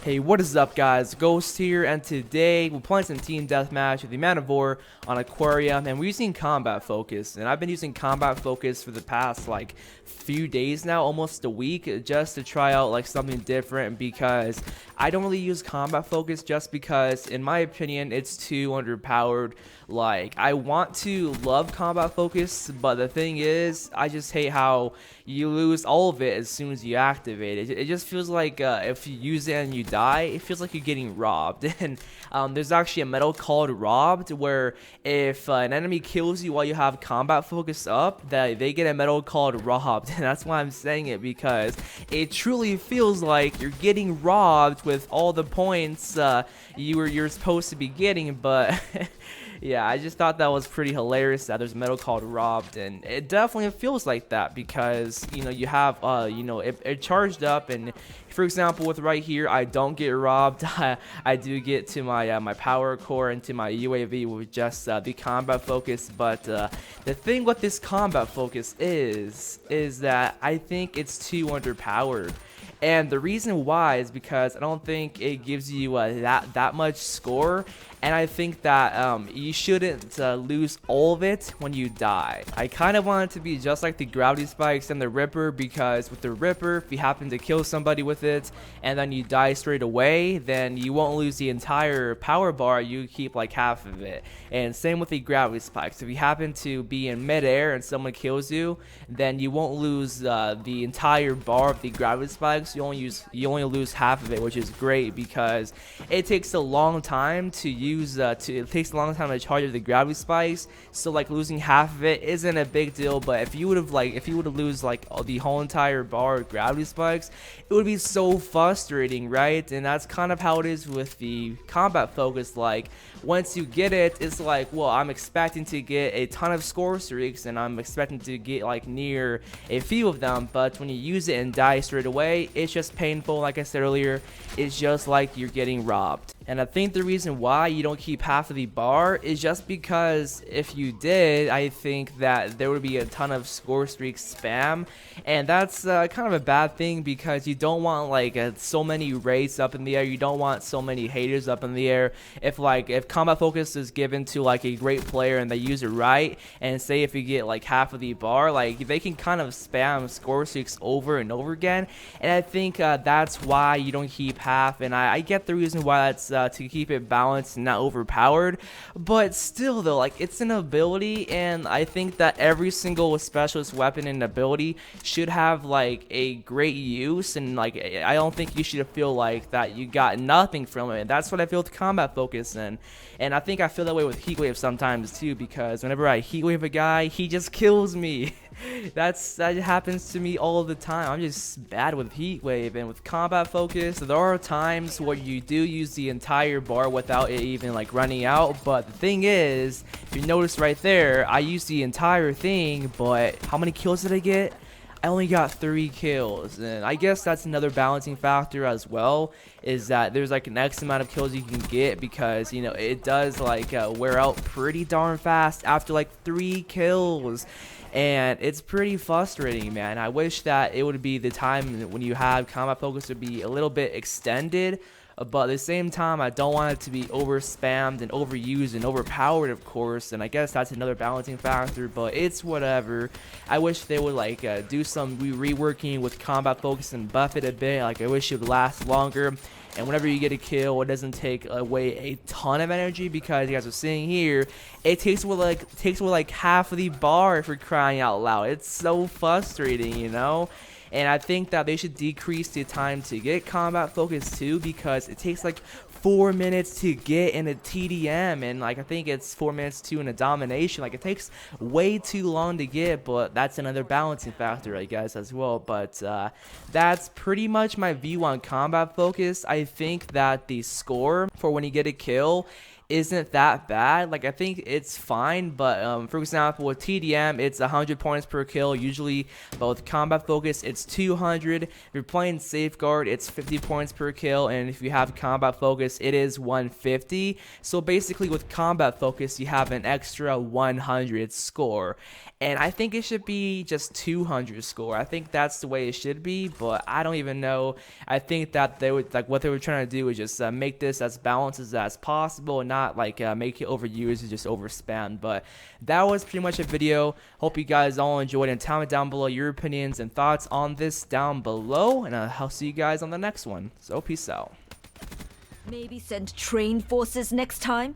Hey, what is up guys, Ghost here, and today we're playing some team deathmatch with the Man of War on Aquarium, and we're using combat focus, and I've been using combat focus for the past like few days now, almost a week, just to try out like something different, because I don't really use combat focus just because in my opinion it's too underpowered. Like, I want to love combat focus, but the thing is I just hate how you lose all of it as soon as you activate it. It just feels like if you use it and you die, it feels like you're getting robbed. And there's actually a medal called robbed, where if an enemy kills you while you have combat focus up, that they get a medal called robbed. And that's why I'm saying it, because it truly feels like you're getting robbed with all the points you're supposed to be getting. But yeah, I just thought that was pretty hilarious that there's a medal called robbed, and it definitely feels like that because you have it charged up, and for example with right here I don't get robbed. I do get to my my power core and to my UAV with just the combat focus. But the thing with this combat focus is that I think it's too underpowered. And the reason why is because I don't think it gives you that much score, and I think that you shouldn't lose all of it when you die. I kind of want it to be just like the gravity spikes and the Ripper, because with the Ripper, if you happen to kill somebody with it and then you die straight away, then you won't lose the entire power bar, you keep like half of it. And same with the gravity spikes. If you happen to be in midair and someone kills you, then you won't lose the entire bar of the gravity spikes. You only lose half of it, which is great because it takes a long time to use it takes a long time to charge the gravity spikes. So like losing half of it isn't a big deal, but if you would have lose like the whole entire bar of gravity spikes, it would be so frustrating, right? And that's kind of how it is with the combat focus. Like, once you get it, it's like, well, I'm expecting to get a ton of Scorestreaks and I'm expecting to get like near a few of them, but when you use it and die straight away, it's just painful. Like I said earlier, it's just like you're getting robbed. And I think the reason why you don't keep half of the bar is just because if you did, I think that there would be a ton of Scorestreak spam, and that's kind of a bad thing because you don't want like so many wraiths up in the air. You don't want so many haters up in the air. If combat focus is given to like a great player and they use it right, and say if you get like half of the bar, like they can kind of spam Scorestreaks over and over again. And I think that's why you don't keep half, and I get the reason why that's to keep it balanced and not overpowered. But still though, like, it's an ability, and I think that every single specialist weapon and ability should have like a great use, and like I don't think you should feel like that you got nothing from it. And that's what I feel with combat focus, and I think I feel that way with Heatwave sometimes too, because whenever I Heatwave a guy, he just kills me. That happens to me all the time. I'm just bad with Heatwave. And with combat focus, there are times where you do use the entire bar without it even like running out. But the thing is, if you notice right there, I used the entire thing, but how many kills did I get? I only got 3 kills, and I guess that's another balancing factor as well, is that there's like an X amount of kills you can get, because it does like wear out pretty darn fast after like 3 kills. And it's pretty frustrating, man. I wish that it would be the time when you have combat focus to be a little bit extended, but at the same time I don't want it to be over spammed and overused and overpowered, of course. And I guess that's another balancing factor, but it's whatever. I wish they would like do some reworking with combat focus and buff it a bit. Like, I wish it would last longer, and whenever you get a kill, it doesn't take away a ton of energy, because you guys are seeing here, it takes away like half of the bar, for crying out loud. It's so frustrating, And I think that they should decrease the time to get combat focus too, because it takes like 4 minutes to get in a TDM, and like I think it's 4 minutes too in a domination. Like, it takes way too long to get, but that's another balancing factor, I guess, as well. But that's pretty much my view on combat focus. I think that the score for when you get a kill isn't that bad. Like I think it's fine, but for example with TDM it's 100 points per kill usually, but with combat focus it's 200. If you're playing safeguard it's 50 points per kill, and if you have combat focus it is 150. So basically with combat focus you have an extra 100 score, and I think it should be just 200 score. I think that's the way it should be, but I don't even know. I think that they would, like, what they were trying to do is just make this as balanced as possible and not like make it overused and just overspam. But that was pretty much a video. Hope you guys all enjoyed, and tell me down below your opinions and thoughts on this down below, and I'll see you guys on the next one. So peace out. Maybe send trained forces next time?